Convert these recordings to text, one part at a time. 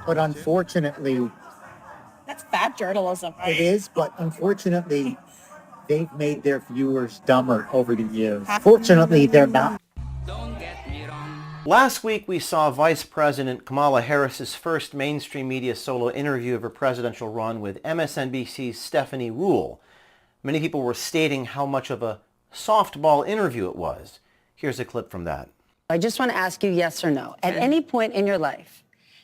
But unfortunately, That's bad journalism, right? it is, but unfortunately, they've made their viewers dumber over the years. Fortunately, they're not. Last week, we saw Vice President Kamala Harris's first mainstream media solo interview of her presidential run with MSNBC's Stephanie Ruhle. Many people were stating how much of a softball interview it was. Here's a clip from that. I just want to ask you yes or no. At any point in your life,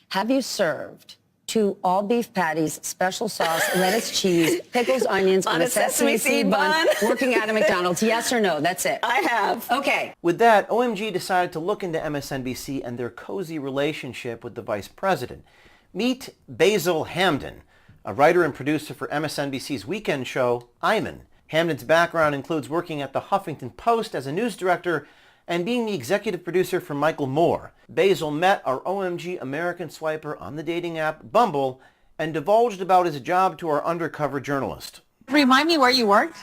have you served 2 all-beef patties, special sauce, lettuce, cheese, pickles, onions on a sesame seed bun, working at a McDonald's? Yes or no? That's it. I have. Okay. With that, OMG decided to look into MSNBC and their cozy relationship with the vice president. Meet Basil Hamden, a writer and producer for MSNBC's weekend show, Iman. Hamden's background includes working at the Huffington Post as a news director and being the executive producer for Michael Moore. Basil met our OMG American swiper on the dating app Bumble and divulged about his job to our undercover journalist. Remind me where you work.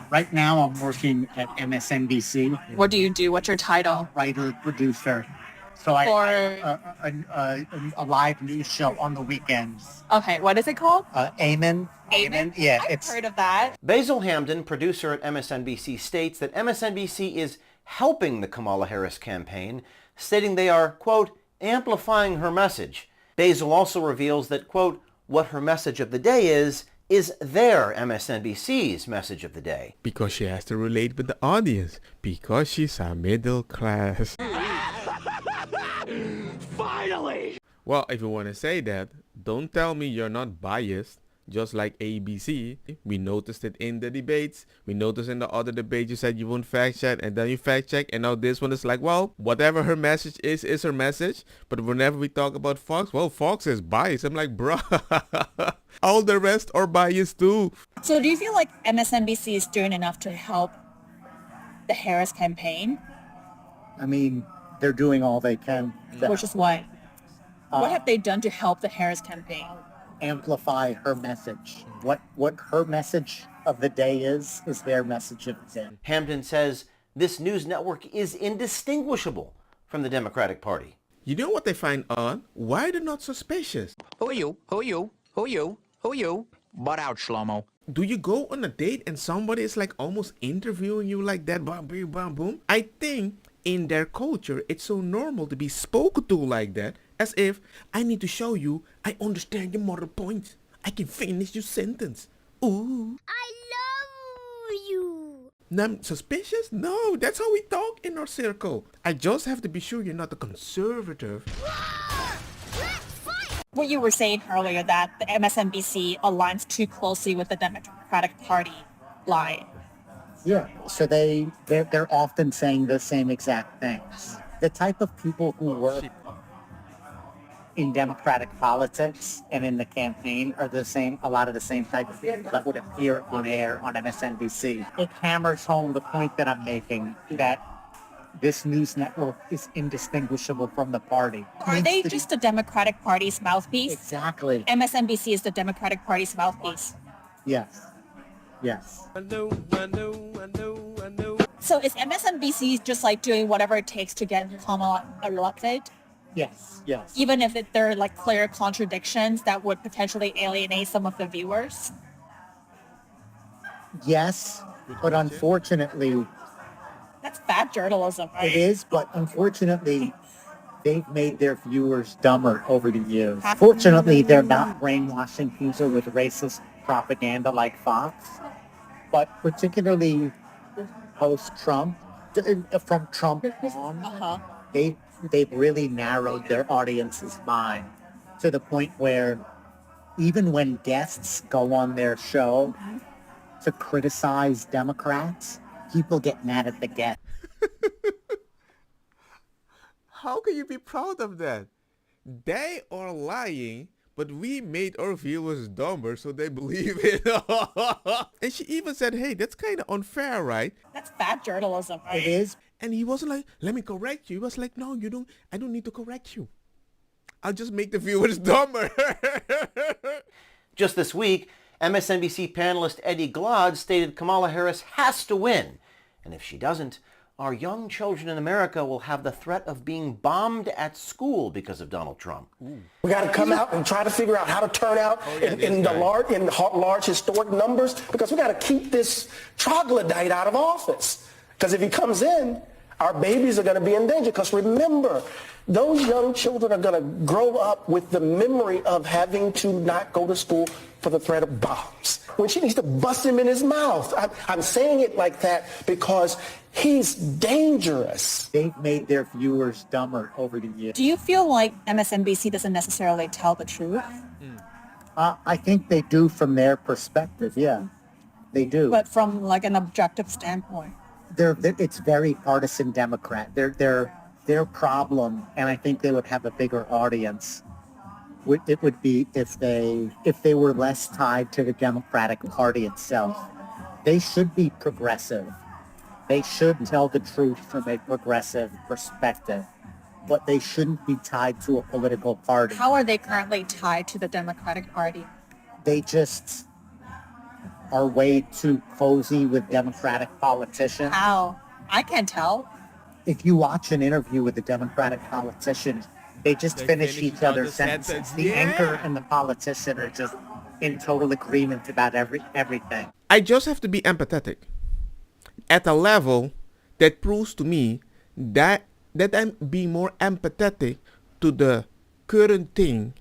Right now, I'm working at MSNBC, What do you do? What's your title? writer, producer. So a live news show on the weekends. Okay, what is it called? Amen. Yeah, I've heard of that. Basil Hamden, producer at MSNBC, states that MSNBC is helping the Kamala Harris campaign, stating they are, quote, amplifying her message. Basil also reveals that, quote, what her message of the day is their MSNBC's message of the day. Because she has to relate with the audience. Because she's a middle class. Finally! Well, if you want to say that, don't tell me you're not biased. Just like ABC, we noticed it in the debates. We noticed in the other debate you said you won't fact check, and then you fact check, and now this one is like, well, whatever her message is her message. But whenever we talk about Fox, well, Fox is biased. I'm like, bruh, all the rest are biased too. So do you feel like MSNBC is doing enough to help the Harris campaign? I mean, they're doing all they can to Which is what? What have they done to help the Harris campaign? amplify her message. What her message of the day is their message of the day. Hamden says this news network is indistinguishable from the Democratic Party. You know what they find odd? Why they're not suspicious? Who are you? Who are you? Who are you? Who are you? Butt out, Shlomo. Do you go on a date and somebody is like almost interviewing you like that? Bam, boom, bam, boom. I think in their culture, it's so normal to be spoken to like that. As if, I need to show you, I understand your moral points. I can finish your sentence. Ooh. I love you. I'm suspicious? No, that's how we talk in our circle. I just have to be sure you're not a conservative. What you were saying earlier, that the MSNBC aligns too closely with the Democratic Party line. Yeah, so they're often saying the same exact things. The type of people who work in Democratic politics and in the campaign are a lot of the same type of people that would appear on air on MSNBC. It hammers home the point that I'm making, that this news network is indistinguishable from the party. Are they just the Democratic Party's mouthpiece? Exactly. MSNBC is the Democratic Party's mouthpiece. Yes. I know. So is MSNBC just like doing whatever it takes to get Kamala elected? Yes. Even if there are like clear contradictions that would potentially alienate some of the viewers? Yes, but unfortunately, That's bad journalism, right? it is, but unfortunately, they've made their viewers dumber over the years. Fortunately, they're not brainwashing people with racist propaganda like Fox, but particularly post-Trump, from Trump on, they've really narrowed their audience's mind to the point where even when guests go on their show to criticize Democrats, people get mad at the guest. How can you be proud of that? They are lying, but we made our viewers dumber so they believe it. And she even said, hey, that's kind of unfair, right? That's bad journalism, right? It is. And he wasn't like, let me correct you. He was like, no, I don't need to correct you. I'll just make the viewers dumber. Just this week, MSNBC panelist Eddie Glaude stated Kamala Harris has to win. And if she doesn't, our young children in America will have the threat of being bombed at school because of Donald Trump. We got to come out and try to figure out how to turn out in large historic numbers, because we got to keep this troglodyte out of office. Because if he comes in, our babies are going to be in danger. Because remember, those young children are going to grow up with the memory of having to not go to school for the threat of bombs. When she needs to bust him in his mouth. I'm saying it like that because he's dangerous. They've made their viewers dumber over the years. Do you feel like MSNBC doesn't necessarily tell the truth? I think they do from their perspective, yeah. They do. But from like an objective standpoint? It's very partisan Democrat. Their problem, and I think they would have a bigger audience, it would be if they were less tied to the Democratic Party itself. They should be progressive. They should tell the truth from a progressive perspective, but they shouldn't be tied to a political party. How are they currently tied to the Democratic Party? They just are way too cozy with Democratic politicians. How? I can't tell. If you watch an interview with a Democratic politician, they just finish each other's sentences. The anchor and the politician are just in total agreement about everything. I just have to be empathetic at a level that proves to me that I'm being more empathetic to the current thing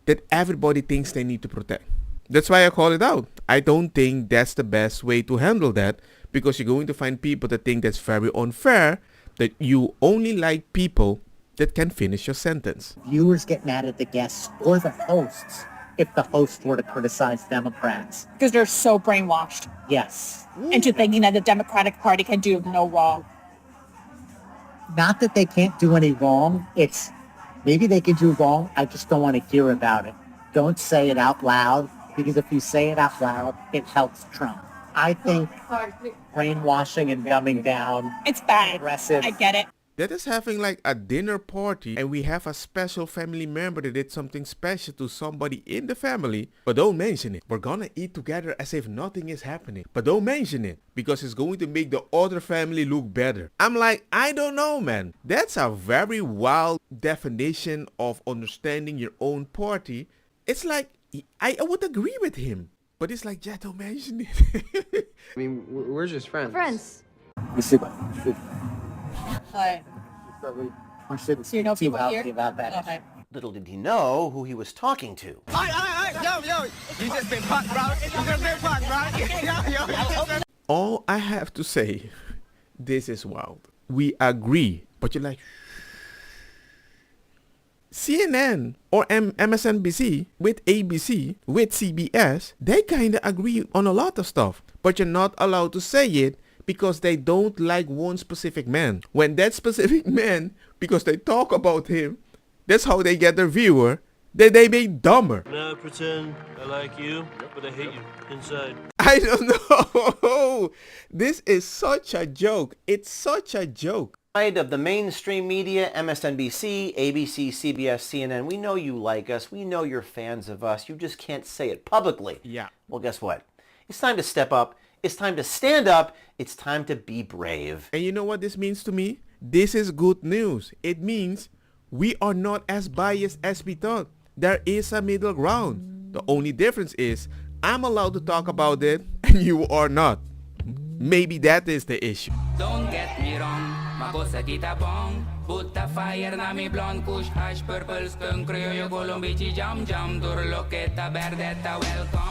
that everybody thinks they need to protect. That's why I call it out. I don't think that's the best way to handle that, because you're going to find people that think that's very unfair, that you only like people that can finish your sentence. Viewers get mad at the guests or the hosts if the hosts were to criticize Democrats. Because they're so brainwashed Yes. into thinking that the Democratic Party can do no wrong. Not that they can't do any wrong. It's maybe they can do wrong. I just don't want to hear about it. Don't say it out loud, because if you say it out loud, it helps Trump. I think brainwashing and dumbing down. It's bad. Aggressive. I get it. That is having like a dinner party and we have a special family member that did something special to somebody in the family, but don't mention it. We're gonna eat together as if nothing is happening, but don't mention it because it's going to make the other family look better. I'm like, I don't know, man. That's a very wild definition of understanding your own party. It's like, I would agree with him, but it's like, yeah, don't mention it. I mean, we're just friends. Friends. You see what? Like, I shouldn't so you know too people loudly here? about that. Okay. Little did he know who he was talking to. Yo, you just been punked, bro. You just been punked, bro. All I have to say, this is wild. We agree, but you're like, CNN or MSNBC with ABC, with CBS, they kind of agree on a lot of stuff, but you're not allowed to say it because they don't like one specific man. When that specific man, because they talk about him, that's how they get their viewer, that they make dumber. Now pretend I like you, but I hate you inside. I don't know. This is such a joke. It's such a joke. Of the mainstream media, MSNBC, ABC, CBS, CNN, we know you like us. We know you're fans of us. You just can't say it publicly. Yeah. Well, guess what? It's time to step up. It's time to stand up. It's time to be brave. And you know what this means to me? This is good news. It means we are not as biased as we thought. There is a middle ground. The only difference is I'm allowed to talk about it and you are not. Maybe that is the issue. Don't get me wrong, makosa kita bong. Butta fire na mi blonde, kush hash purple skunk, criollo colombici jam jam, dur loqueta, verdetta welcome.